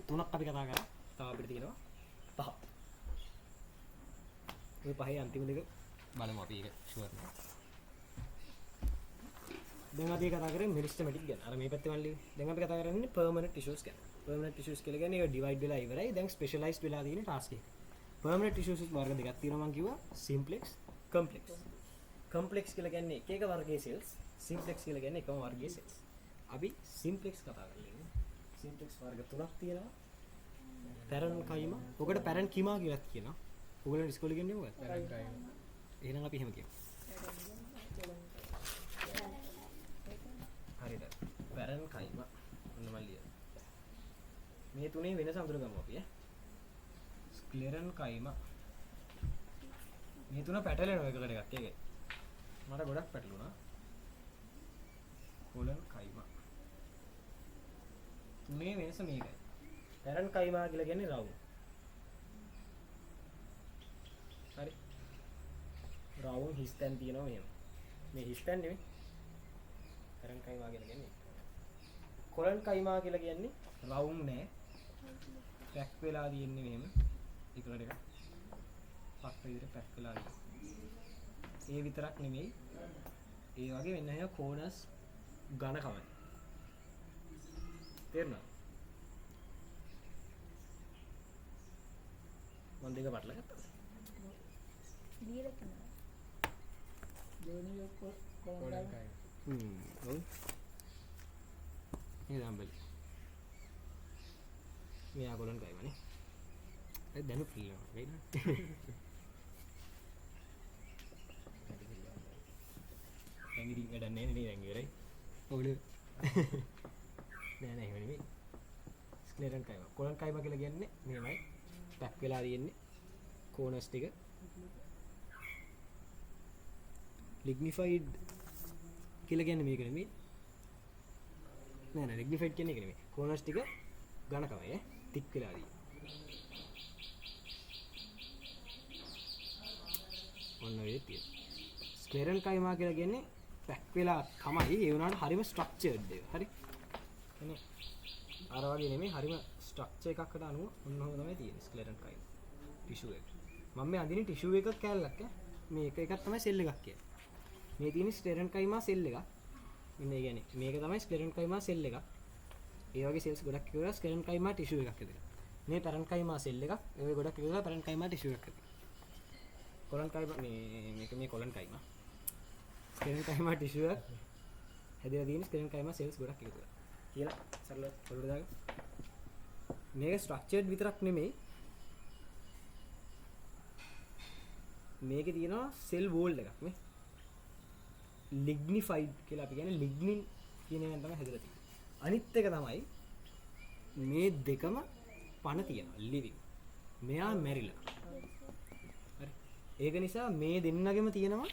තුනක් අපි කතා කරා. තව අපිට තියෙනවා පහ. මේ පහේ අන්තිම දෙක බලමු අපි ඒක ෂුවර් නෑ. දැන් අපි කතා කරන්නේ මෙරිස්ටමැටික් ගැන. අර මේ පැත්තේ මල්ලි. දැන් අපි කතා කරන්නේ පර්මනන්ට් ටිෂුස් ගැන. පර්මනන්ට් ටිෂුස් කියලා කියන්නේ ඒක ඩිවයිඩ් වෙලා ඉවරයි. දැන් ස්පෙෂලායිස්ඩ් වෙලා තියෙන ටාස්ක් එක. පර්මනන්ට් ටිෂුස් වර්ග දෙකක් තියෙනවා මම කිව්වා. සිම්ප්ලෙක්ස්, කම්ප්ලෙක්ස්. කම්ප්ලෙක්ස් කියලා කියන්නේ එක එක වර්ගයේ සෙල්ස්. සිම්ප්ලෙක්ස් කියලා කියන්නේ එකම වර්ගයේ සෙල්ස්. අපි සිම්ප්ලෙක්ස් කතා කරන්නේ. සිම්ප්ලෙක්ස් වර්ග තුනක් තියෙනවා. පැරන්කයිම. ඔකට පැරන්කිමා කියලාත් කියනවා. ඔයගොල්ලෝ ඉස්කෝලේ කියන්නේ මොකක්ද? පැරන්කයිම. එහෙනම් අපි එහෙම කියමු. හරිද? පැරන්කයිම. ඔන්න මල්ලිය. මේ තුනේ වෙනස අඳුරගමු අපි ඈ. ස්ක්ලෙරන්කයිම. මේ තුන පැටලෙනවා එකකට එකක් ඒකේ. මට ගොඩක් පැටලුණා. කොලන්කයිම. තුනේ වෙනස මේකයි. පැරන්කයිමා කියලා කියන්නේ රවුම්. හරි. රවුම් හිස්තැන් තියෙනවා මෙහෙම. මේ හිස්තැන් නෙමෙයි. පැරන්කයිමා කියලා කියන්නේ. කොලන්කයිමා කියලා කියන්නේ රවුම් නෑ. පැක් වෙලා තියෙන්නේ මෙහෙම. එකකට එක. පක් විදිහට පැක් වෙලා තියෙන්නේ. ඒ විතරක් නෙමෙයි. ඒ වගේ වෙන හැම කෝනස් ඝනකමයි. තේරුණා? මම දෙක පටල ගත්තා. දීලා තමයි. දෙවෙනි කොලන්කයි. ඔව්. මේ දම්බල්. මෙයා කොලන්කයිමනේ. ඒ දැනු ෆීල් වෙනවා නේද? ඇඟිලි වැඩක් නැහැ නේ දැන් ඉවරයි. ඔව්ලු. නෑ නෑ එහෙම නෙමෙයි. ස්ක්ලෙරන්කයිම. කොලන්කයිම කියලා කියන්නේ මෙහෙමයි. පැක් වෙලා තියෙන්නේ කෝනස් ටික. ලිග්නිෆයිඩ් කියලා කියන්නේ මේක නෙමෙයි. නෑ නෑ ලිග්නිෆයිඩ් කියන්නේ ඒක නෙමෙයි. කෝනස් ටික ඝනකමයි ඈ. තික් වෙලා තියෙන්නේ. ඔන්න ඔය තියෙන. ස්ක්ලෙරන්කයිමා කියලා කියන්නේ පැක් වෙලා තමයි ඒ වුණාට හරිම ස්ට්‍රක්චර්ඩ් එක. හරි? එනේ අර වගේ නෙමෙයි හරිම ස්ට්‍රක්චර් එකකට අනුව ඔන්න ඔහොම තමයි තියෙන්නේ ස්ක්ලෙරන්කයිම ටිෂු එක. මම මේ අඳින ටිෂු එකක් කැලලක් ඈ. මේ එකක් තමයි සෙල් එකක් කියන්නේ. මේ තියෙන ස්ක්ලෙරන්කයිමා සෙල් එකක්. මෙන්න ඒ කියන්නේ මේක තමයි ස්ක්ලෙරන්කයිමා සෙල් එකක්. ඒ වගේ සෙල්ස් ගොඩක් එකවලා ස්ක්ලෙරන්කයිමා ටිෂු එකක් ඇතුළේ. මේ පැරන්කයිමා සෙල් එකක්. ඒ ගොඩක් එකවලා පැරන්කයිමා ටිෂු එකක් ඇතුළේ. කොලන්කයිමා මේ කොලන්කයිමා ස්ක්ලෙරන්කයිමා ටිෂු එක හැදලා තියෙන ස්ක්ලෙරන්කයිමා සෙල්ස් ගොඩක් එකතු වෙලා. කියලා සරල පොළොට දාගන්න. මේක ස්ට්‍රක්චර්ඩ් විතරක් නෙමෙයි. මේකේ තියෙනවා සෙල් වෝල් එකක් නේ. ලිග්නිෆයිඩ් කියලා අපි කියන්නේ ලිග්නින් කියන එකෙන් තමයි හැදලා තියෙන්නේ. අනිත් එක තමයි මේ දෙකම පණ තියෙනවා ලිවිං. මෙයා මැරිලා. හරි. ඒක නිසා මේ දෙන්නගෙම තියෙනවා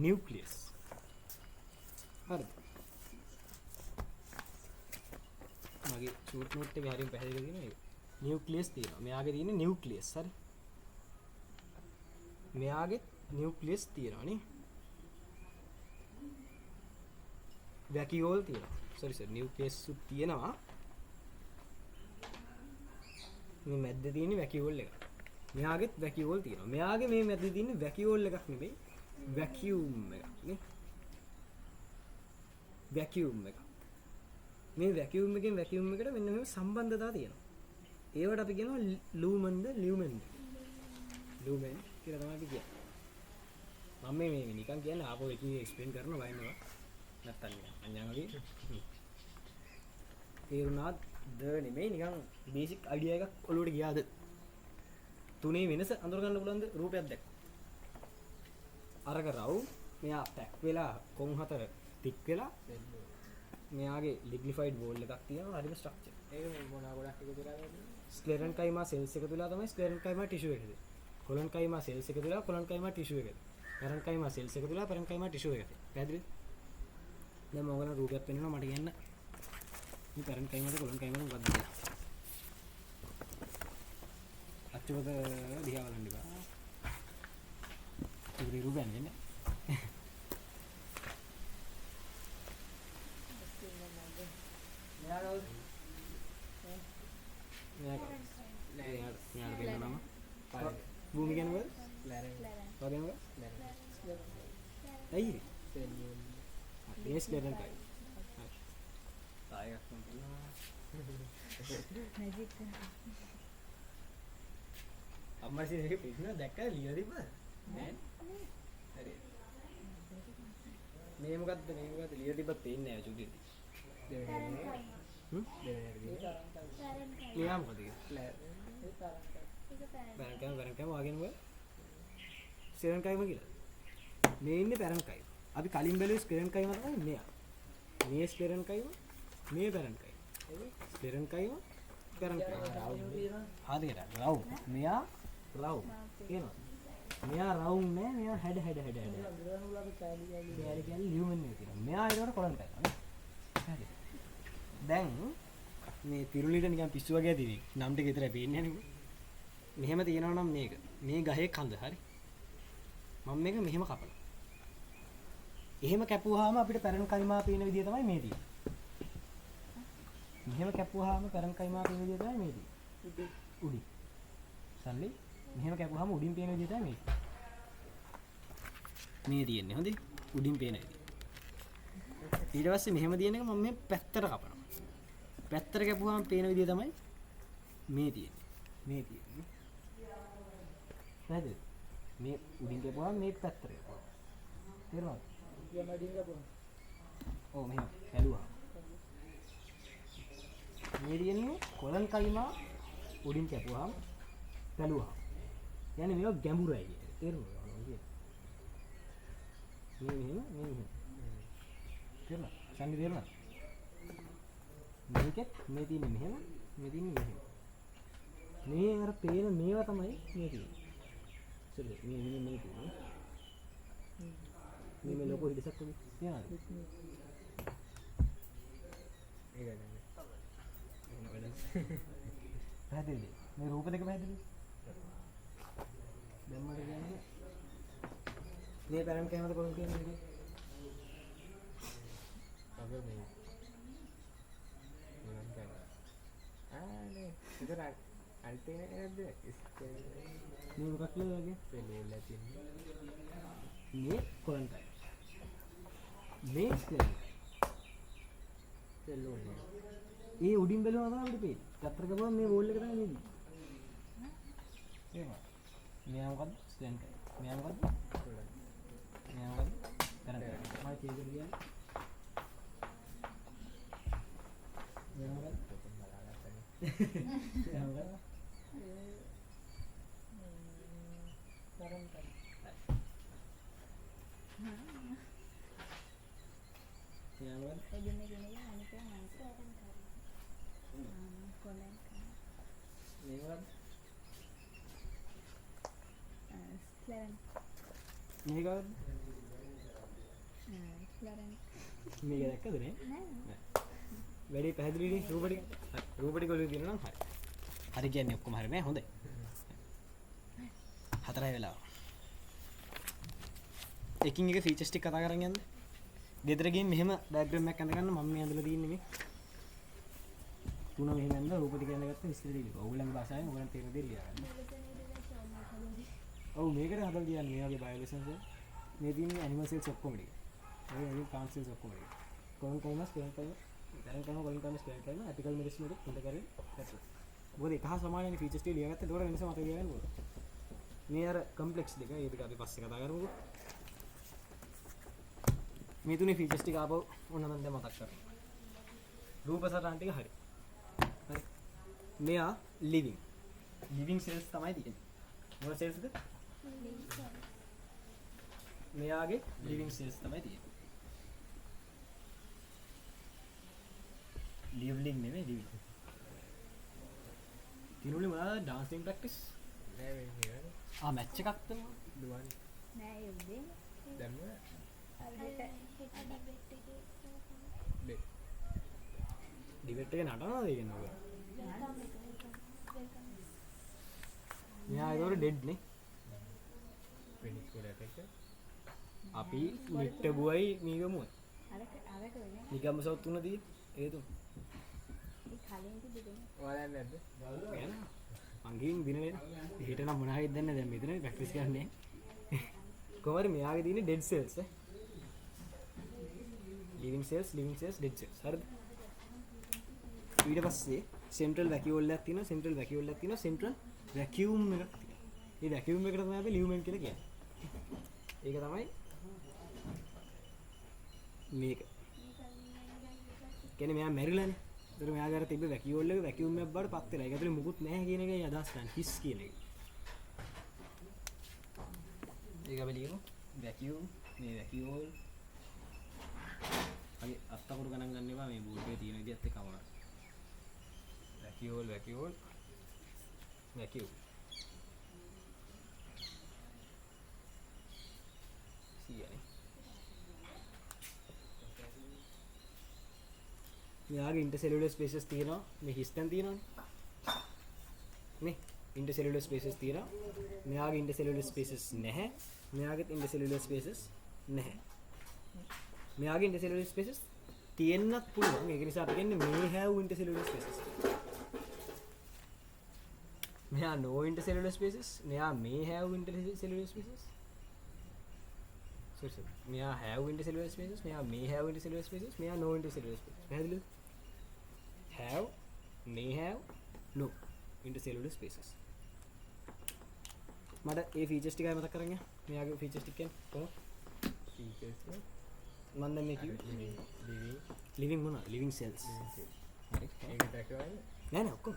නියුක්ලියස්. හරිද? මගේ ෂූට් නෝට් එකේ හරියට පැහැදිලි කරගෙන ඒක. නියුක්ලියස් තියෙනවා. මෙයාගේ තියෙන්නේ නියුක්ලියස්. හරි. මෙයාගේ නියුක්ලියස් තියෙනවා නේ. වැකියෝල් තියෙනවා. සරි නියුක්ලියස් උත් තියෙනවා. මේ මැද්දේ තියෙන්නේ වැකියෝල් එක. මෙයාගෙත් වැකියෝල් තියෙනවා. මෙයාගේ මේ මැද්දේ තියෙන්නේ වැකියෝල් එකක් නෙමෙයි. වැකියුම් එකක් නේ. වැකියුම් එක. මේ වැකියුම් එකෙන් වැකියුම් එකට මෙන්න මේ සම්බන්ධතාව තියෙනවා. ඒවට අපි කියනවා ලූමන්ද ලියුමන්ද. ලූමන් කියලා තමයි අපි කියන්නේ. මම මේ නිකන් කියන්නේ ආපහු එකකින් එක්ස්ප්ලেইন කරනවා වයින්නවා. නැත්තම් නිකන් අඤ්ඤා වගේ. තේරුණාද නෙමෙයි නිකන් බේසික් අයිඩියා එකක් ඔලුවට ගියාද? තුනේ වෙනස අඳුර ගන්න පුළුවන්ද රූපයක් දැක්ක? අරක රවුම් මෙයා පැක් වෙලා කොන් හතර තික් වෙලා මෙයාගේ ලිග්නිෆයිඩ් වෝල් එකක් තියෙනවා හරිම ස්ට්‍රක්චර්. ඒක මොනවා ගොඩක් එකතු වෙලා තියෙන්නේ. ස්ක්ලෙරන්කයිමා සෙල්ස් එකතු වෙලා තමයි ස්ක්ලෙරන්කයිමා ටිෂු එකද. කොලන්කයිමා සෙල්ස් එකතු වෙලා කොලන්කයිමා ටිෂු එකද. පැරන්කයිමා සෙල්ස් එකතු වෙලා පැරන්කයිමා ටිෂු එකද. පැහැදිලිද? දැන් මම ඔයගොල්ලෝ රූපයක් පෙන්නනවා මට කියන්න. මේ පැරන්කයිමාද කොලන්කයිමාද මොකක්ද කියලා. අච්චුවක දිහා බලන්න ඉබා. ඒ රූපයක් නේ. මෙයා ස්කේරන් කයි. තායයක් තියෙනවා. මැජික් අම්මා ඉතින් ඒක පිටින් දැක්කද ලියලා තිබ්බද? නෑ. හරි. මේ මොකද්ද ලියලා තිබ්බත් පේන්නේ නැහැ චුටි. හ්ම්? ලියා මොකද ඒක? බැරන් කම වගේ නෙවෙයි. ස්කේරන් කයිම කියලා. මේ ඉන්නේ පැරන් කයිම. අපි කලින් බැලුවේ ස්කේරන් කයිම තමයි මෙයා. මේ ස්කේරන් කයිම මේ පැරන් කයිම. ස්කේරන් කයිම පැරන් කයිම. හරියට රවුම්. මෙයා රවුම්. කියනවා. මෙයා රවුම් නෑ මෙයා හැඩ. මෙයා කියන්නේ ලියුමන් නේ කියනවා. මෙයා ඒකට කොලන් කයිම. හරි. දැන් මේ තිරුලිට නිකන් පිස්සු වගේ ඇතිනේ. නම් ටික විතරයි පේන්නේ නේ. මෙහෙම තියනවා නම් මේක. මේ ගහේ කඳ හරි. මම මේක මෙහෙම කපනවා. එහෙම කැපුවාම අපිට පැරණ කයිමා පේන විදිය තමයි මේ තියෙන්නේ. මෙහෙම කැපුවාම පැරණ කයිමා පේන විදිය තමයි මේ තියෙන්නේ. උඩින්. සල්ලි මෙහෙම කැපුවාම උඩින් පේන විදිය තමයි මේ. මේ තියෙන්නේ හොඳේ. උඩින් පේන විදිය. ඊට පස්සේ මෙහෙම තියෙන එක මම මේ පැත්තට කපනවා. පැත්තට කැපුවාම පේන විදිය තමයි මේ තියෙන්නේ. මේ තියෙන්නේ. හරිද? මේ උඩින් කැපුවාම මේ පැත්තට කැපුවා. තේරුණාද? ඔව් මෙහෙම ඇලුවා. මේ තියෙන්නේ කොලන් කයිමා උඩින් කැපුවාම පැලුවා. يعني මේක ගැඹුරයි කියන්නේ. තේරුණාද? මේ මෙහෙම. තේරුණාද? සම්මි තේරුණාද? මේකෙත් මේ තියෙන්නේ මෙහෙම, මේ තියෙන්නේ මෙහෙම. මේ අර පේන මේවා තමයි මේ තියෙන්නේ. සරි මේ තියෙන්නේ. මේ ලොකෝ හිඩසක් වගේ තියනවාද? ඒක නෑ. පැහැදිලිද? මේ රූප දෙක පැහැදිලිද? දැන් මට කියන්නේ මේ පැරම් කැමද කොහොමද කියන්නේ? අපේ මේ මොනවද කරන්නේ? නේ ඉතින් අන්තිම එකද මේ මොකක් කියලා වගේ? පෙළේලා තියෙන්නේ. මේ කොලන් කයි. මේ ස්කේල්. පෙළෝනේ. ඒ උඩින් බැලුවම තමයි අපිට පේන්නේ. පැත්තට ගමන් මේ වෝල් එක තමයි මේදී. එහෙම. මෙයා මොකද්ද? ස්කෑන් කයි. මෙයා මොකද්ද? කොලන්. මෙයා මොකද්ද? කරන් කයි. මම කීයද කියන්නේ? මෙයා මොකද්ද? පොතෙන් බලාගත්තනේ. මෙයා මොකද්ද? කරන් කයි. මෙයා මොකද්ද? එදින අනික මංස කරන් කයි. කොලන් කයි. මේ මොකද්ද? ස්ලරන්. මේක මොකද්ද? ස්ලරන්. මේක දැක්කද නේ? නෑ. වැඩි පැහැදිලිනේ රූප ටික. හරි. රූප ටික ඔළුවේ තියෙනවා නම් හරි. හරි කියන්නේ ඔක්කොම හරි නේ හොඳයි. හතරයි වෙලාව. එකින් එක ෆීචර්ස් ටික කතා කරන් යන්න. ගෙදර ගිහින් මෙහෙම ඩයග්‍රෑම් එකක් අඳගන්න මම මේ අඳලා තියෙන්නේ මේ. තුන මෙහෙම ඇඳලා රූප ටික අඳගත්ත විස්තර දෙන්න. ඕගොල්ලන්ගේ භාෂාවෙන් ඕගොල්ලන් තේරුම් දෙන්න ලියා ගන්න. ඔව් මේකට හදලා කියන්නේ මේ වගේ බයෝලෙසන්ස් වල මේ තියෙන්නේ ඇනිමල් සෙල්ස් ඔක්කොම ටික. ඒ වගේ ප්ලාන්ට් සෙල්ස් ඔක්කොම ටික. කොලන් කයිමස් කොලන් කයිමස් දැන් කරන කොලන් කයිමස් කියලා ඇපිකල් මෙඩිසින් එක හොඳ කරේ that's it. මොකද එක හා සමානයි ෆීචර්ස් ටික ලියාගත්තා ඒකට වෙනස මතක තියාගන්න ඕන. මේ අර කම්ප්ලෙක්ස් දෙක ඒක අපි පස්සේ කතා කරමුකෝ. මේ තුනේ ෆීචර්ස් ටික ආපහු ඔන්න මම දැන් මතක් කරනවා. රූප සටහන් ටික හරි. හරි. මෙයා ලිවිං සෙල්ස් තමයි තියෙන්නේ. මොන සෙල්ස්ද? මෙයාගේ ලිවිං සෙල්ස් තමයි තියෙන්නේ. ලිව්ලින් නෙමෙයි ලිවිං. තිනුලේ මොනවාද ඩාන්සින් ප්‍රැක්ටිස්? නෑ මේ නේද? මැච් එකක් තමයි. දුවන් නෑ යුදේ. දැම්ම ඩිබේට් එක නටනවාද කියන්නේ ඔය? මෙයා ඒතකොට ඩෙඩ් නේ. ෆිනිෂ් කරලා එක අපි නිට්ටබුවයි මීගමුයි. අරක වෙන්නේ. නිකම්ම සවුත් තුනදී ඒ තුන. ඒ කලින් තිබෙන්නේ. ඔයාලා නැද්ද? මං ගිහින් දිනේ හෙට නම් මොනවා හරි දෙන්නේ දැන් මෙතන ප්‍රැක්ටිස් කරන්නේ. කොහමද මෙයාගේ තියෙන්නේ dead cells living cells dead cells හරිද ඊට පස්සේ central vacuole එකක් තියෙනවා central vacuole එකක් තියෙනවා central vacuum එකක් තියෙනවා මේ vacuum එකට තමයි අපි lumen කියලා කියන්නේ ඒක තමයි මේක කියන්නේ මෙයා මැරිලානේ ඒතර මෙයාගේ අර තිබ්බ vacuole එක vacuum එකක් බවට පත් වෙලා ඒක ඇතුලේ මුකුත් නැහැ කියන එකයි අදහස් ගන්න හිස් කියන එක ඒක අපි ලියමු vacuum මේ vacuole අපි අත්තකුරු ගණන් ගන්න එපා මේ බෝඩ් එකේ තියෙන විදිහත් එක්ක අවුනා vacuole vacuum සියනේ මෙයාගේ intercellular spaces තියෙනවා මේ හිස්තන් තියෙනවානේ නේ intercellular spaces තියෙනවා මෙයාගේ intercellular spaces නැහැ මෙයාගේ intercellular spaces නැහැ මෙයාගේ intercellular spaces තියෙන්නත් පුළුවන් ඒක නිසා අපි කියන්නේ may have intercellular spaces මෙයා no intercellular spaces මෙයා may have intercellular spaces sorry මෙයා have intercellular spaces මෙයා may have intercellular spaces මෙයා no intercellular spaces පැහැදිලිද have may have no intercellular spaces මට ඒ ෆීචර්ස් ටිකයි මතක් කරගන්න මෙයාගේ ෆීචර්ස් ටික කියන්නේ කොහොමද features මම දැන් මේ කිව්වේ living මොනවා living cells හරි ඒක vacuole නෑ නෑ ඔක්කොම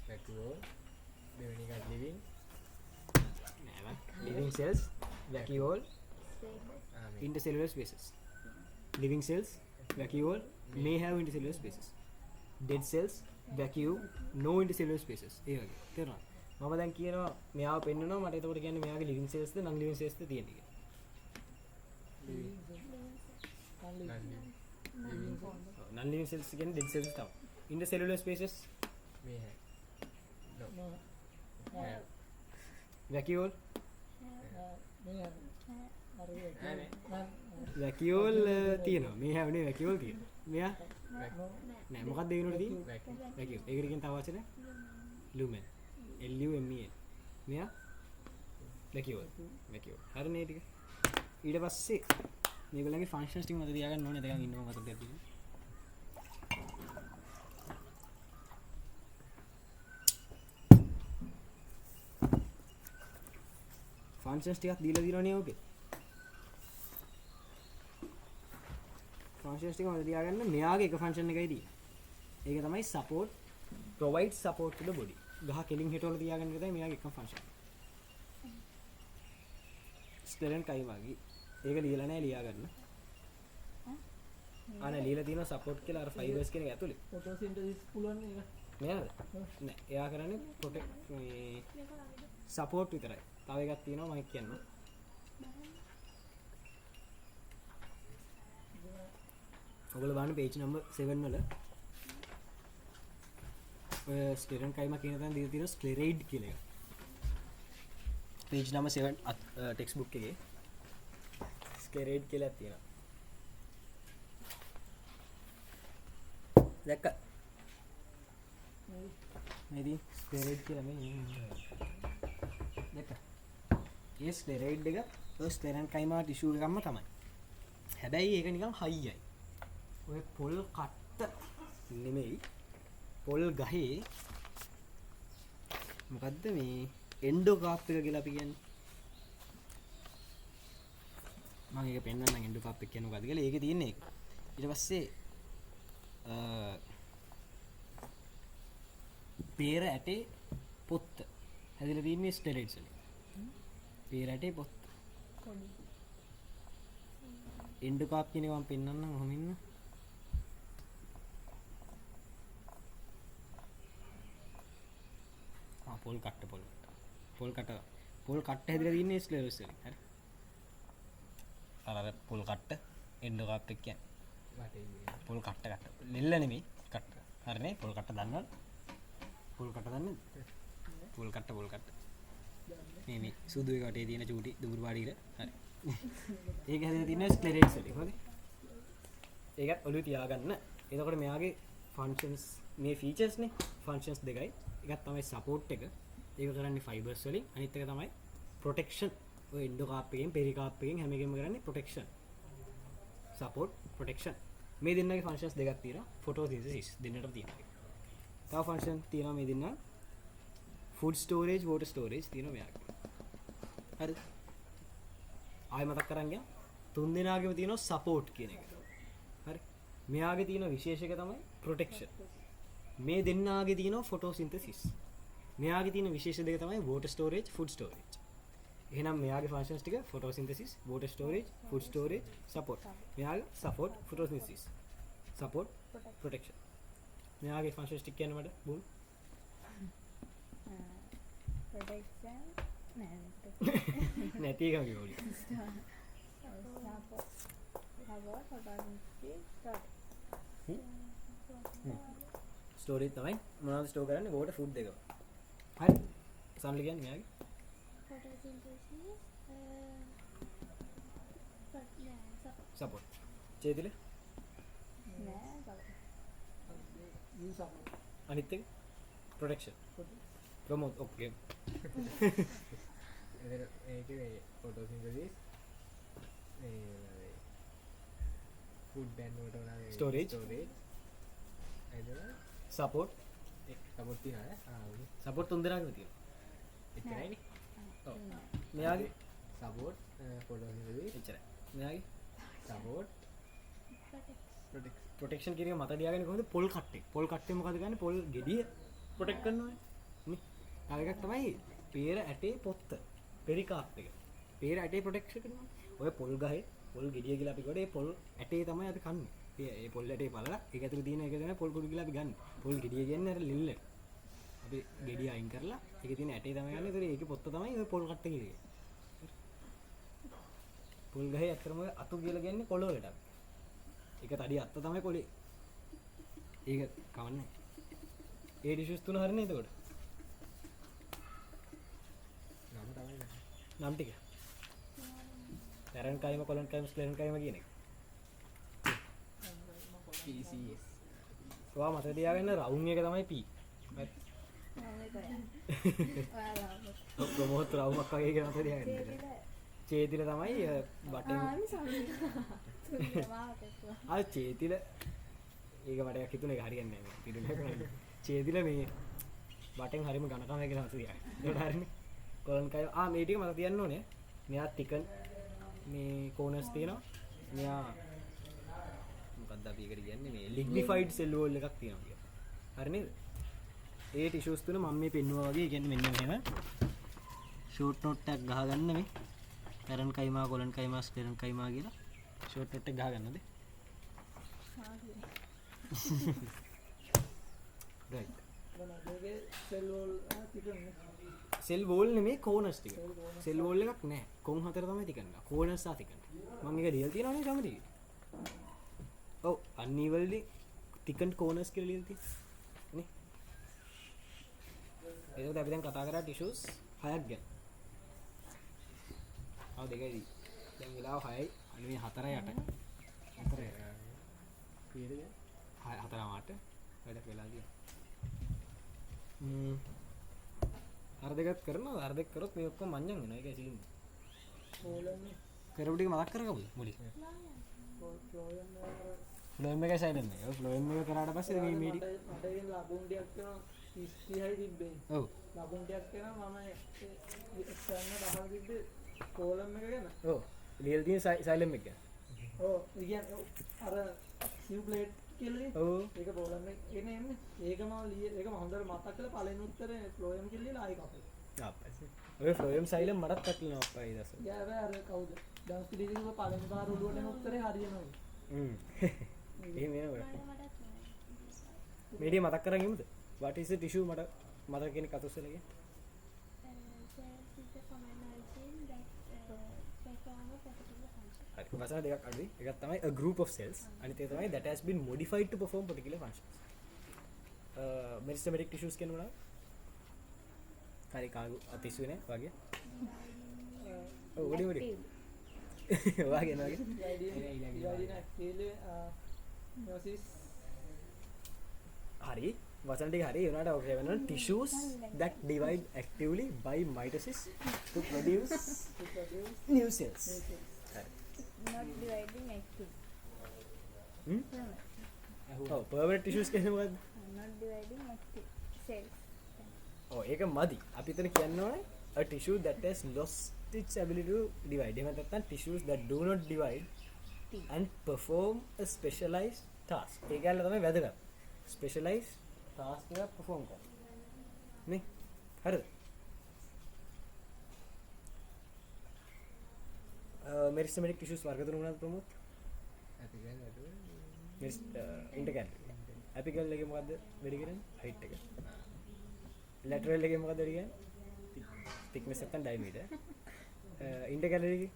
vacuole දෙවෙනි එක living නෑ living cells vacuole intercellular spaces living cells vacuole may have intercellular spaces dead cells vacuum no intercellular spaces ඒ වගේ තේරුණාද මම දැන් කියනවා මෙයාව පෙන්නනවා මට එතකොට කියන්නේ මෙයාගේ living cells ද non living cells ද තියෙන්නේ කියලා non living cells කියන්නේ dead cells තමයි intercellular spaces may have no have vacuole නෑ vacuole තියෙනවා මේ have නේ vacuole තියෙනවා මෙයා නෑ මොකක්ද ඒ වෙනුවට තියෙන්නේ vacuum vacuum ඒකට කියන තව වචන lumen l u m e n මෙයා vacuole හරිනේ ටික ඊට පස්සේ මේගොල්ලන්ගේ ෆන්ක්ෂන්ස් ටික මත තියාගන්න ඕනේ එතකන් ඉන්නවා මතක තියාගන්න ෆන්ක්ෂන්ස් ටිකක් දීලා දිනවනේ ඕකේ ෆන්ක්ෂන්ස් ටික මත තියාගන්න මෙයාගේ එක ෆන්ක්ෂන් එකයි තියෙන්නේ ඒක තමයි support provide support to the body ගහ කෙලින් හිටවල තියාගන්න එක තමයි මෙයාගේ එකම ෆන්ක්ෂන් ස්ටෙරන් කයි වගේ ඒක ලියලා නැහැ ලියා ගන්න අනේ ලියලා තියෙනවා support කියලා අර fibers කියන එක ඇතුලේ photosynthesis පුළුවන් නේද? නේද නෑ එයා කරන්නේ protect මේ support විතරයි තව එකක් තියෙනවා මම කියන්නම් ඔයගොල්ලෝ බලන්න page number 7 වල ඔය ස්ටෙරන් කයිම කියන තැන දීලා තියෙනවා scleride කියලා එක page number 7 text book එකේ scleride කියලා තියෙනවා දැක්ක මේදී ස්ක්ලෙරයිඩ් කියලා මේ දැක්ක ඒ ස්ක්ලෙරයිඩ් එක ඔය ස්ටෙරන් කයිමා ටිෂු එකක්ම තමයි හැබැයි ඒක නිකන් හයියයි ඔය පොල් කට්ට නෙමෙයි පොල් ගහේ මොකද්ද මේ එන්ඩෝකාප් එක කියලා අපි කියන්නේ මම ඒක පෙන්නන්නම් එන්ඩෝකාප් එක කියන්නේ මොකද්ද කියලා ඒකේ තියෙන්නේ ඒක ඊට පස්සේ පේර ඇටේ පොත්ත හැදිලා තියෙන්නේ ස්ටෙරොයිඩ්ස් වලින් පේර ඇටේ පොත්ත එන්ඩෝකාප් කියන එක මම පෙන්නන්නම් ඔහොම ඉන්න පොල් කට්ට හැදිලා තියෙන්නේ ස්ටෙරොයිඩ්ස් වලින් හරි අර පොල් කට්ට එන්ඩෝකාප් එක කියන්නේ පොල් කට්ට නෙල්ල නෙමෙයි කට්ට හරිනේ පොල් කට්ට දන්නවද පොල් කට්ට දන්නද පොල් කට්ට මේ සුදු එක වටේ තියෙන චූටි දුඹුරු පාටිර හරි ඒක හැදෙලා තියෙන ස්ක්ලෙරයිඩ්ස් වලින් හරි ඒකත් ඔළුවේ තියාගන්න එතකොට මෙයාගේ ෆන්ක්ෂන්ස් මේ ෆීචර්ස් නේ ෆන්ක්ෂන්ස් දෙකයි එකක් තමයි සපෝට් එක ඒක කරන්නේ ෆයිබර්ස් වලින් අනිත් එක තමයි ප්‍රොටෙක්ෂන් ඔය එන්ඩෝකාප් එකෙන් පෙරිකාප් එකෙන් හැම එකෙම කරන්නේ ප්‍රොටෙක්ෂන් support protection මේ දෙන්නගේ ෆන්ක්ෂන්ස් දෙකක් තියෙනවා photosynthesis දෙන්නටම තියෙනවා තව ෆන්ක්ෂන් තියෙනවා මේ දෙන්න food storage water storage තියෙනවා මෙයාගේ හරිද ආයෙ මතක් කරන් ගියා තුන් දෙනාගේම තියෙනවා support කියන එක හරි මෙයාගේ තියෙන විශේෂක තමයි protection මේ දෙන්නාගේ තියෙනවා photosynthesis මෙයාගේ තියෙන විශේෂ දෙක තමයි water storage food storage එහෙනම් මෙයාගේ ෆන්ක්ෂන්ස් ටික photosynthesis water storage food storage support මෙයාගේ support photosynthesis support protection මෙයාගේ ෆන්ක්ෂන්ස් ටික කියන්න මට බුම් ප්‍රොඩක්ෂන් නෑ නැති එකම කියෝලි ස්ටෝරේජ් තමයි මොනවද ස්ටෝර් කරන්නේ water food දෙක හරි සම්ලි කියන්නේ මෙයාගේ support චේතිල අනිත් එක protection promote okay ඒකේ photosynthesis food and water Storage. support support තියනවා support තුන් දෙනාගේම තියෙනවා එච්චරයිනේ ඔව් මෙයාගේ support photosynthesis එච්චරයි මෙයාගේ support ප්‍රොටෙක්ෂන් කියන එක මත තියාගන්නේ කොහොමද පොල් කට්ටේ මොකද ගන්න පොල් ගෙඩිය ප්‍රොටෙක්ට් කරනවානේ නේ තව එකක් තමයි peer ඇටේ පොත්ත පෙරිකාප් එක peer ඇටේ ප්‍රොටෙක්ට් කරනවා ඔය පොල් ගහේ පොල් ගෙඩිය කියලා අපි කොට ඒ පොල් ඇටේ තමයි අපි කන්නේ ඒ පොල් ඇටේ බලලා ඒක ඇතුලේ තියෙන එක තමයි පොල් කුඩු කියලා අපි ගන්න පොල් ගෙඩිය කියන්නේ අර ලිල්ල අපි ගෙඩිය අයින් කරලා ඒකේ තියෙන ඇටේ තමයි ගන්න ඒතර ඒකේ පොත්ත තමයි ඔය පොල් කට්ටේ කියන්නේ පොල් ගහේ අතරම අතු කියලා කියන්නේ කොළ වලට ඒක තඩි අත්ත තමයි කොලේ ඒක කවන්නේ ඒ ඩිෂස් තුන හරිනේ එතකොට නම තමයි නම් ටික පැරන් කයිම කොලන් කයිම ස්ක්ලෙරන් කයිම කියන එක PCS ඔයා මතක තියාගන්න රවුම් එක තමයි P ප්‍රමෝත් රවුමක් වගේ කියලා මතක තියාගන්න චේතිල තමයි බටන් ආ චේතිල ඒක මට එකක් හිතුනේ ඒක හරියන්නේ නැහැ මම පිටුනේ කරන්නේ චේතිල මේ බටෙන් හරියම ඝනකම කියලා මතක තියාගන්න ඒකට හරියන්නේ කොලන් කයිම මේ ටික මතක තියන්න ඕනේ මෙයා තිකන් මේ කෝනර්ස් තියෙනවා මෙයා මොකක්ද අපි ඒකට කියන්නේ මේ ලිග්නිෆයිඩ් සෙල් වෝල් එකක් තියෙනවා කියලා හරි නේද ඒ ටිෂුස් තුන මම මේ පෙන්නුවා වගේ කියන්නේ මෙන්න මෙහෙම ෂෝට් නෝට් එකක් ගහගන්න මේ පැරන් කයිමා කොලන් කයිමා ස්පෙරන් කයිමා කියලා ෂෝට් නෝට් එක ගහගන්නද රයිට් සෙල් වෝල් නෙමේ කෝනර්ස් ටික සෙල් වෝල් එකක් නෑ කොන් හතර තමයි තිකන්නේ කෝනර්ස් ආ තිකන්නේ මම ඒක ලියලා තියෙනවනේ කැමති ඔව් අන්නිවල්ලි තිකන්ඩ් කෝනර්ස් කියලා ලියලා තියෙන්නේ නේ ඒකත් අපි දැන් කතා කරා ටිෂුස් 6ක් ගැන ආ දෙකයි දැන් වෙලාව 6යි අනේ 4යි 8යි 4යි කීයද 4 8 වැඩක් වෙලා ගියා අර දෙකක් කරනවා අර දෙක කරොත් මේ ඔක්කොම මඤ්ඤම් වෙනවා ඒකයි තියෙන්නේ කරපු ටික මතක් කරගමුද මුලින් ෆ්ලෝයම් එකයි සයිලන්ට් එක ෆ්ලෝයම් එක කරාට පස්සේ මේ මීඩි මට ලබුන් ටිකක් කරනවා 30යි තිබ්බේ ඔව් ලබුන් ටිකක් කරනවා මම එක්ස්ටර්නල් අහලා තිබ්බේ කෝලම් එක ගැන ඔව් ලියලා තියෙන සයිලන්ට් එක ගැන ඔව් ඒ කියන්නේ අර සිව් ප්ලේට් කියලා ඔව් ඒක කෝලම් එක එන්නේ ඒකම ඒකම හොඳට මතක් කරලා පළවෙනි උත්තරේ ෆ්ලෝයම් කියලා ලියලා ආයෙ කපේ ඔය ෆ්ලෝයම් සයිලන්ට් මටත් තක්ලිනවා අප්පා ඊදස යා අර කවුද ඩාන්ස් පිළිගිනව පළවෙනි පාර ඔළුවට එන උත්තරේ හරියනවා එහෙම වෙනවා මේඩිය මතක් කරන් ඉමුද what is the tissue මට මතක කියන කතුස්සලගේ හරි වචන දෙකක් අඩුයි එකක් තමයි a group of cells අනිත් එක තමයි that has been modified to perform particular functions meristematic tissues කියන උනා හරි කාගු අතිස්සු නේ වගේ ඔව් ඔඩි ඔඩි වගේ නෝගේ හරි වචන ටික හරි උනාට ඔක වෙනවා tissues that divide actively by mitosis to produce new cells හරි not dividing active ඔව් permanent tissues කියන්නේ මොකද්ද? not dividing active cells. ඔව් ඒක මදි. අපි එතන කියන්න ඕනේ a tissue that has lost its ability to divide. එහෙම නැත්නම් tissues that do not divide and perform a specialized task. ඒක ඇල්ල තමයි වැදගත්. specialized task එක perform කරනවා. නේ? හරිද? මෙරිස්ටමැටික් ටිෂුස් වර්ග තුන මොනවද ප්‍රමෝද්? ඉන්ටර්කැලරි. ඇපිකල් එකේ මොකද්ද වැඩි කරන්නේ? හයිට් එක. ලැටරල් එකේ මොකද්ද වැඩි කරන්නේ? thickness නැත්නම් diameter. ඉන්ටර්කැලරි එකේ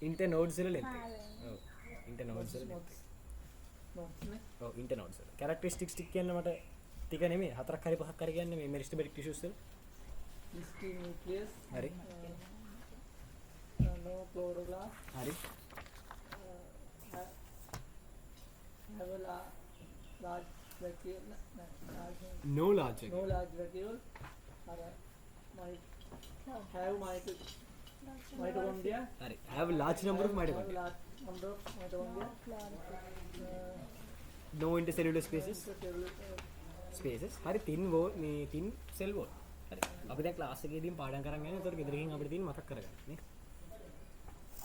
internode cell length. ඔව්. internode cell length. ඔව් internode cell. characteristics ටික කියන්න මට ටික නෙමෙයි හතරක් හරි පහක් හරි කියන්නේ මේ මෙරිස්ටමැටික් ටිෂුස් වල. Distinct nucleus. හරි. No chloroplast. හරි. Have a large vacuole. no large No large vacuole. Have mitochondria. හරි. have a large number of Have mitochondria. large number of mitochondria. no intercellular spaces. හරි thin wall මේ thin cell wall. හරි. අපි දැන් class එකේදීම පාඩම් කරන් යනවා. ඒතකොට ගෙදර ගිහින් අපිට තියෙන මතක් කරගන්න නේ.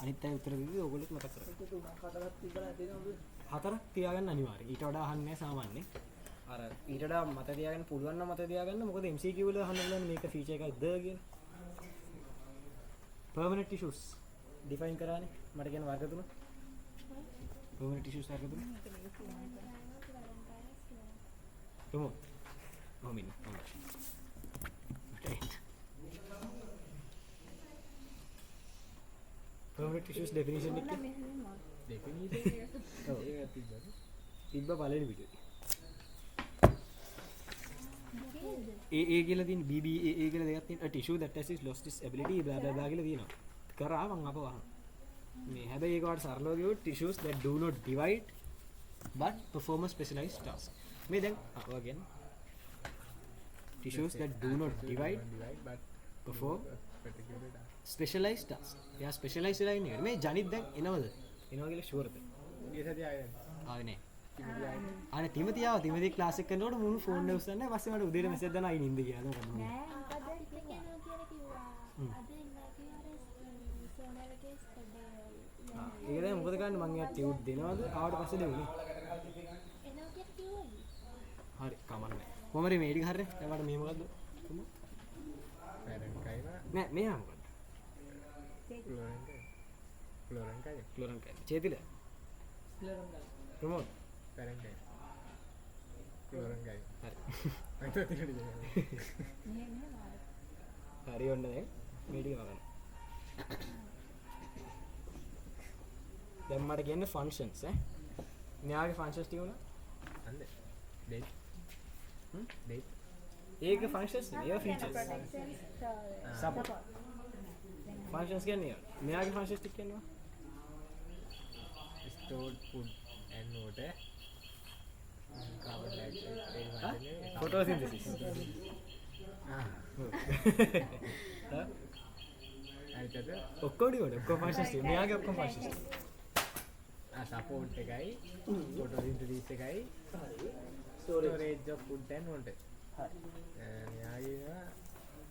අනිත් අය උත්තර දෙවි ඕගොල්ලොත් මතක් කරගන්න. ඒක තුනක් හතරක් තිබ්බලා තියෙනවද? හතරක් තියාගන්න අනිවාර්යයි. ඊට වඩා අහන්නේ නැහැ සාමාන්‍යයෙන්. අර ඊට වඩා මත තියාගන්න පුළුවන් නම් මත තියාගන්න. මොකද MCQ වල අහන්න බලන්න මේක ෆීචර් එකක්ද කියලා. permanent tissues define කරානේ. මට කියන වර්ග තුන. permanent tissues වර්ග තුන. කොහොමද? කොහොමින්. permanent tissues definition එක තිබ්බ පළවෙනි වීඩියෝ එකේ. ඒ කියලා තියෙන BBA කියලා දෙකක් තියෙන a tissue that has lost its ability blah blah blah කියලා තියෙනවා. කරා මම අපව අහන. මේ හැබැයි ඒක වට සරලව කිව්වොත් tissues that do not divide but perform a specialized task. මේ දැන් ඔයා කියන්නේ tissues that do not divide but perform particular task. specialized task. එයා specialized වෙලා ඉන්නේ. මේ ජනිත් දැන් එනවද? එනවා කියලා ෂුවර්ද? ගිය සතිය ආවේ ආවේ නෑ. අනේ තිමති ආවා. තිමති ක්ලාස් එක කරනකොට මුළු ෆෝන් එක උස්සන්නේ. පස්සේ මට උදේට මෙසේජ් දානවා අයින් ඉඳ කියලා. මොකද නෑ මොකද ඉතින් යනවා කියලා කිව්වා. අද ඉන්නවා කියලා සෝනලගේ ස්කඩේ. ඒක දැන් මොකද කරන්නේ මං එයා ටියුට් දෙනවද? ආවට පස්සේ දෙන්නේ. එනවා කියලා කිව්වා. හරි කමන්නේ. කොහමද මේ ටික හරිනේ? දැන් මට මේ මොකද්ද? parent කයින නෑ මෙයා මොකද්ද? chlorine කයි ක්ලෝරන් කයි. චේතිල. ප්‍රමෝද්. parent කයි chlorine කයි හරි. අයිතෝ තිරෙන්නේ මෙහෙම හරි ඔන්න දැන් මේ ටික මගන්න. දැන් මට කියන්නේ ෆන්ක්ෂන්ස් ඈ. මෙයාගේ ෆන්ක්ෂන්ස් ටික උනා. අන්ද date date ඒක ෆන්ක්ෂන්ස් නේ. ඒවා ෆීචර්ස්. protections support. ෆන්ක්ෂන්ස් කියන්නේ ඒවා. මෙයාගේ ෆන්ක්ෂන්ස් ටික කියනවා. stored food and water carbon dioxide ෆොටෝසින්තසිස්. අනිතද ඔක්කොම ඩිවෝඩ් ඔක්කොම ෆන්ක්ෂන්ස් ටික. මෙයාගේ ඔක්කොම ෆන්ක්ෂන්ස් ටික. support එකයි photosynthesis එකයි storage of food and water මෙයාගේ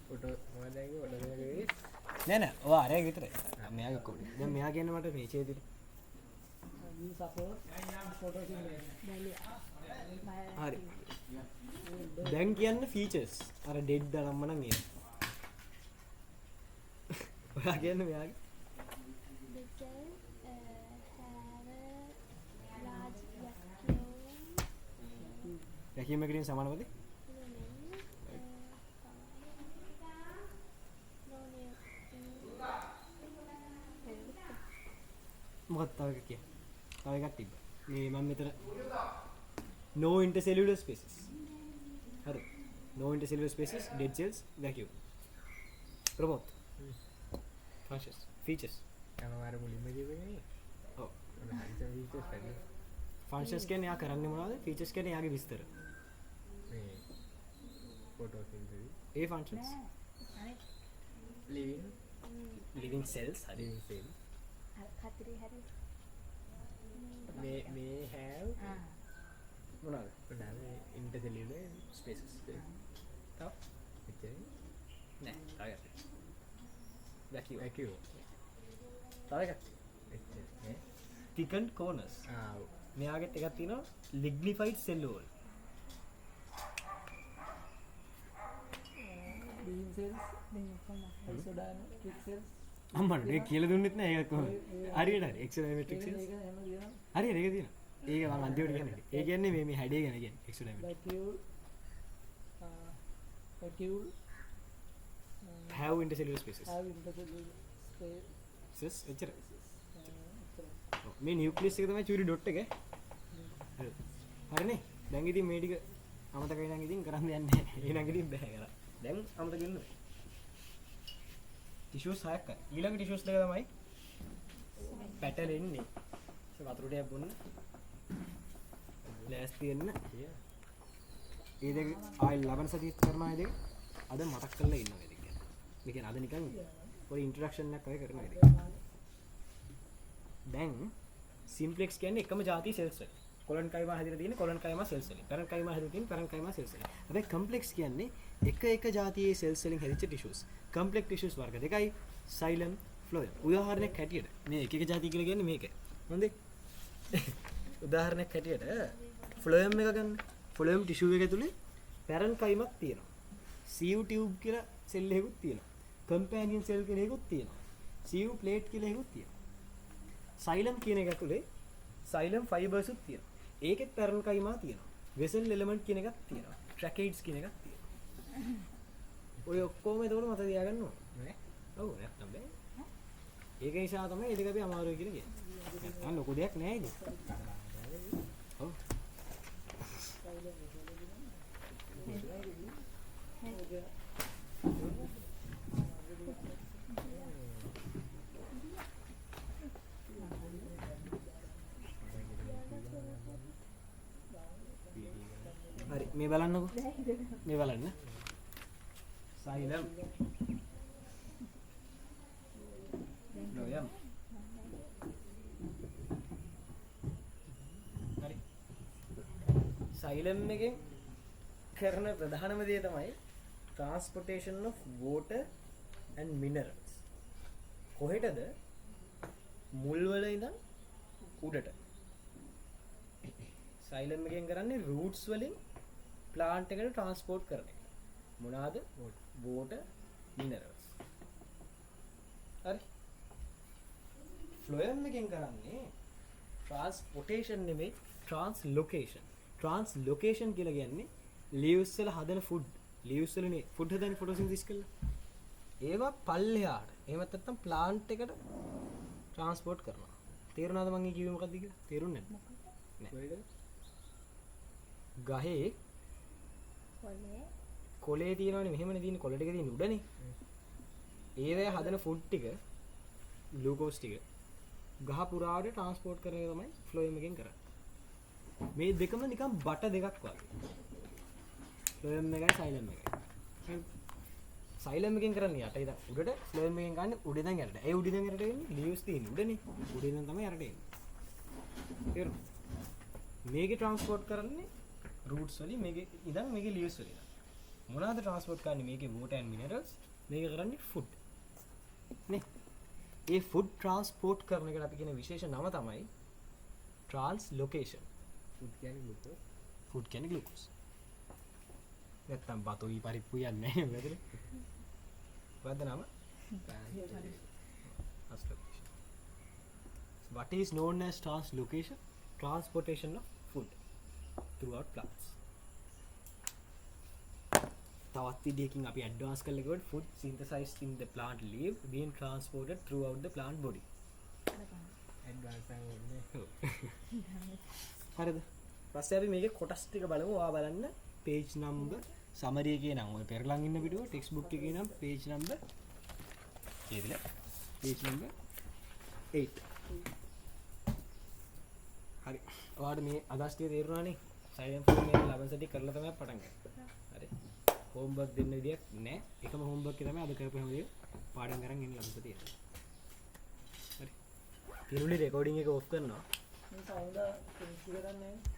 ෆොටෝ මොකද ඒකේ photosynthesis නෑ නෑ. ඔය අරය විතරයි. මෙයාගේ ඔක්කොම. දැන් මෙයා කියන්නේ මට මේ චේතිල. We support photosynthesis. හරි. දැන් කියන්න ෆීචර්ස්. අර ඩෙඩ් දාලම්ම නම් ඒ. ඔයා කියන්නේ මෙයාගේ the cell have a large vacuole vacuum එකකින් සමානවද? මොකක්ද තව එකක් කිය. තව එකක් තිබ්බා. මේ මම මෙතන no intercellular spaces. හරි. no intercellular spaces, dead cells, vacuum. ප්‍රමෝද්. functions, features. අර මුලින්ම කියවෙන්නේ ඔව්. හරිත features පැන්නේ functions කියන්නේ යා කරන්නේ මොනවද? features කියන්නේ යාගේ විස්තර. මේ photosynthesis ඒ functions. living living cells හරි. living cell හතරේ හරි may have මොනවාද? intercellular spaces. තව? එච්චරයි. නෑ. තව එකක්. vacuum. vacuum. තව එකක්. එච්චරයි. ඈ? thickened corners. ආ මෙයාගෙත් එකක් තියෙනවා lignified cellule. beam cells exodermal cells අම්මට මේ කියලා දුන්නෙත් නෑ ඒක කොහොමද? හරියට හරි. exodermatic cells. ඒක එහෙම කියනවා හරියට ඒක තියෙනවා. ඒක මම අන්තිමට කියන්නේ. ඒ කියන්නේ මේ හැඩය ගැන කියන්නේ exodermatic. vacuole have intercellular spaces. have intercellular space Spaces එච්චර. ඔව්. මේ නියුක්ලියස් එක තමයි චූරි ඩොට් එක. හරි. හරිනේ. දැන් ඉතින් මේ ටික අමතකයි නම් ඉතින් කරන්න දෙයක් නැහැ. ඊළඟ ඉතින් බෑ කරා. දැන් අමතක වෙන්න බෑ. ටිෂුස් හයක් අය. ඊළඟ ටිෂුස් දෙක තමයි පැටලෙන්නේ. ඒ වතුර ටිකක් බොන්න. ලෑස්ති වෙන්න. ඒ දෙක ආයි ලබන සතියේත් කරනවා ඒ දෙක. අද මතක් කරලා ඉන්නවා ඒ දෙක ගැන. මේ කියන්නේ අද නිකන් පොඩි ඉන්ට්‍රොඩක්ෂන් එකක් වගේ කරනවා ඒ දෙක. දැන් සිම්ප්ලෙක්ස් කියන්නේ එකම જાතිය සෙල්ස් වල. කොලන් කයිමා හැදිලා තියෙන කොලන් කයිමා සෙල්ස් වලින්. පැරන් කයිමා හැදිලා තියෙන පැරන් කයිමා සෙල්ස් වලින්. හැබැයි කම්ප්ලෙක්ස් කියන්නේ එක જાතියේ සෙල්ස් වලින් හැදිච්ච ටිෂුස්. කම්ප්ලෙක්ස් ටිෂුස් වර්ග දෙකයි සයිලම් ෆ්ලෝයම්. උදාහරණයක් හැටියට මේ එක જાතිය කියලා කියන්නේ මේක. හොඳේ. උදාහරණයක් හැටියට ෆ්ලෝයම් එක ගන්න. ෆ්ලෝයම් ටිෂු එක ඇතුලේ පැරන් කයිමක් තියෙනවා. සිව් ටියුබ් කියලා සෙල් එකකුත් තියෙනවා. කම්පැනියන් සෙල් කියලා එකකුත් තියෙනවා. සිව් ප්ලේට් කියලා එකකුත් තියෙනවා. සයිලම් කියන එක ඇතුලේ සයිලම් ෆයිබර්ස් උත් තියෙනවා. ඒකෙත් පැරන් කයිමා තියෙනවා. වෙසල් එලිමන්ට් කියන එකක් තියෙනවා. ට්‍රැකේඩ්ස් කියන එකක් තියෙනවා. ඔය ඔක්කොම එතකොට මත තියාගන්න ඕනේ. නෑ. ඔව් නැත්තම් බෑ. ඒක නිසා තමයි ඒ දෙක අපි අමාරුයි කියලා කියන්නේ. නැත්තම් ලොකු දෙයක් නෑ ඉතින්. ඔව්. හරි මේ බලන්නකෝ. මේ බලන්න. සයිලම්. ලෝයම්. හරි. සයිලම් එකෙන් කරන ප්‍රධානම දේ තමයි transportation of water and minerals. කොහෙටද? මුල් වල ඉඳන් උඩට. සයිලම් එකෙන් කරන්නේ roots වලින් plant එකට transport කරන එක. මොනවාද? water, minerals. හරි. phloem එකෙන් කරන්නේ transportation නෙමෙයි translocation. Translocation කියලා කියන්නේ leaves වල හදන food. leaves වලනේ food හදන්නේ photosynthesis කරලා. ඒවා පල්ලෙහාට. එහෙම නැත්නම් plant එකට transport කරනවා. තේරුණාද මම කිව්වේ මොකක්ද කියලා? තේරුන්නේ නැද්ද? නෑ. ගහේ කොලේ තියෙනවනේ මෙහෙමනේ තියෙන්නේ කොළ ටික තියෙන උඩනේ. ඒවැය හදන ෆුඩ් ටික ග්ලූකෝස් ටික ගහ පුරාට ට්‍රාන්ස්පෝර්ට් කරන එක තමයි ෆ්ලෝයම් එකෙන් කරන්නේ. මේ දෙකම නිකන් බට දෙකක් වගේ. ෆ්ලෝයම් එකයි සයිලම් එකයි. සයිලම් එකෙන් කරන්නේ යට ඉඳන් උඩට ෆ්ලෝයම් එකෙන් ගන්න උඩ ඉඳන් යටට. ඒ උඩ ඉඳන් යටට එන්නේ ලීව්ස් තියෙන උඩනේ. උඩ ඉඳන් තමයි යටට එන්නේ. තේරුණා? මේකේ ට්‍රාන්ස්පෝර්ට් කරන්නේ roots වලින් මේකේ ඉඳන් මේකේ leaves වලින්. මොනවාද ට්‍රාන්ස්පෝර්ට් කරන්නේ මේකේ water and minerals මේක කරන්නේ food නේ. ඒ food transport කරන එකට අපි කියන විශේෂ නම තමයි translocation. food කියන්නේ glucose. food කියන්නේ glucose. නැත්තම් බතුයි පරිප්පු යන්නේ නැහැ නේද? මොකද්ද නම? Translocation. What is known as translocation? Transportation of food throughout plants. තවත් විදියකින් අපි ඇඩ්වාන්ස් කරලා කිව්වොත් food synthesized in the plant leaf being transported throughout the plant body. Advance වෙන්නේ. හරිද? ඊපස්සේ අපි මේකේ කොටස් ටික බලමු. ඔයා බලන්න page number summary එකේ නම් ඔය පෙරලන් ඉන්න පිටුව text book එකේ නම් page number ඒකද? page number 8. හරි. ඔයාලට මේ අදහස් ටික තේරුණානේ? සයිලම් ෆෝම් එක ලබන සතියේ කරලා තමයි පටන් ගන්නේ. හරි. හෝම්වර්ක් දෙන්න විදියක් නැහැ. එකම හෝම්වර්ක් එක තමයි අද කරපු හැම දෙයක් පාඩම් කරන් ඉන්න ලබන සතියේ. හරි. පිරුලි රෙකෝඩින් එක ඔෆ් කරනවා. මේ සවුන්ඩ් පුංචි කරන්නේ